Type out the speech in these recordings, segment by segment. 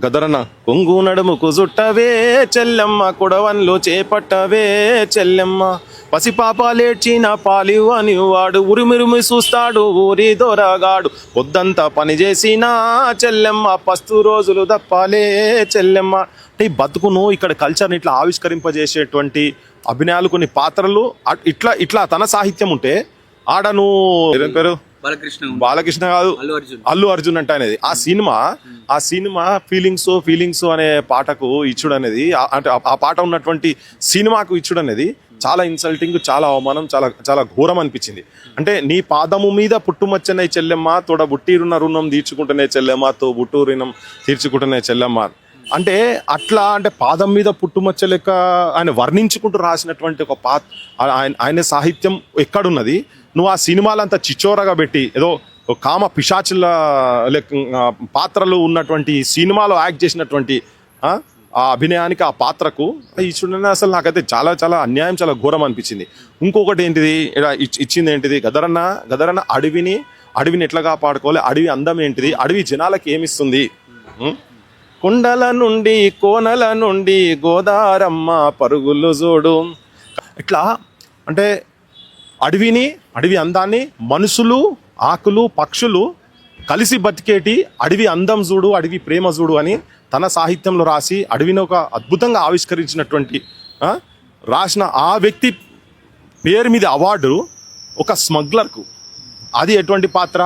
గదరన్న కొంగు నడుముకు చుట్టవే చెల్లెమ్మ కుడవన్లు చేపట్టవే చెల్లెమ్మ పసిపాపాలేడ్చిన పాలివు అని వాడు ఉరిమిరుమి చూస్తాడు ఊరి దొరగాడు పొద్దంతా పని చేసిన చెల్లెమ్మ పస్తు రోజులు దప్పాలే చెల్లెమ్మ. అంటే ఈ బతుకును ఇక్కడ కల్చర్ని ఇట్లా ఆవిష్కరింపజేసేటువంటి అభినయాలు కొన్ని పాత్రలు ఇట్లా ఇట్లా తన సాహిత్యం ఉంటే ఆడను ఏం పేరు బాలకృష్ణ కాదు అల్లు అర్జున్ అంటే అనేది ఆ సినిమా ఫీలింగ్స్ అనే పాటకు ఇచ్చుడు అనేది అంటే ఆ పాట ఉన్నటువంటి సినిమాకు ఇచ్చుడు అనేది చాలా ఇన్సల్టింగ్, చాలా అవమానం, చాలా చాలా ఘోరం అనిపించింది. అంటే నీ పాదము మీద పుట్టుమచ్చనే చెల్లెమ్మ తోడ బుట్టిరున్న రుణం తీర్చుకుంటునే చెల్లెమ్మ తో బుట్టు రుణం తీర్చుకుంటునే చెల్లెమ్మ అంటే అట్లా అంటే పాదం మీద పుట్టుమచ్చ లెక్క ఆయన వర్ణించుకుంటూ రాసినటువంటి ఒక ఆయన సాహిత్యం ఎక్కడున్నది? నువ్వు ఆ సినిమాలంతా చిచ్చోరగా పెట్టి ఏదో కామ పిశాచుల పాత్రలు ఉన్నటువంటి సినిమాలో యాక్ట్ చేసినటువంటి ఆ అభినయానికి ఆ పాత్రకు ఇచ్చుడనే అసలు నాకైతే చాలా చాలా అన్యాయం, చాలా ఘోరం అనిపించింది. ఇంకొకటి ఏంటిది ఇచ్చింది ఏంటిది? గదరన్న అడవిని ఎట్లా కాపాడుకోవాలి, అడవి అందం ఏంటిది, అడవి జనాలకి ఏమిస్తుంది? కొండల నుండి కోనల నుండి గోదారమ్మ పరుగులు చూడు. ఇట్లా అంటే అడవి అందాన్ని మనుషులు, ఆకులు, పక్షులు కలిసి బతికేటి అడవి అందం చూడు, అడవి ప్రేమ చూడు అని తన సాహిత్యంలో రాసి అడవిని ఒక అద్భుతంగా ఆవిష్కరించినటువంటి రాసిన ఆ వ్యక్తి పేరు మీద అవార్డు ఒక స్మగ్లర్కు. అది ఎటువంటి పాత్ర?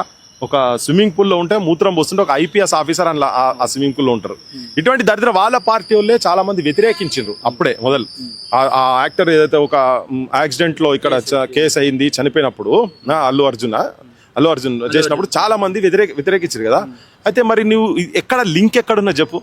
ఒక స్విమ్మింగ్ పూల్లో ఉంటే మూత్రం పోస్తుంటే ఒక ఐపీఎస్ ఆఫీసర్ అని ఆ స్విమ్మింగ్ పూల్లో ఉంటారు. ఇటువంటి దరిద్ర వాళ్ళ పార్టీ వాళ్ళే చాలా మంది వ్యతిరేకించారు అప్పుడే మొదలు. ఆ యాక్టర్ ఏదైతే ఒక యాక్సిడెంట్ లో ఇక్కడ కేసు అయింది, చనిపోయినప్పుడు అల్లు అర్జున్ చేసినప్పుడు చాలా మంది వ్యతిరేకించారు కదా. అయితే మరి నువ్వు లింక్ ఎక్కడున్నా చెప్పు.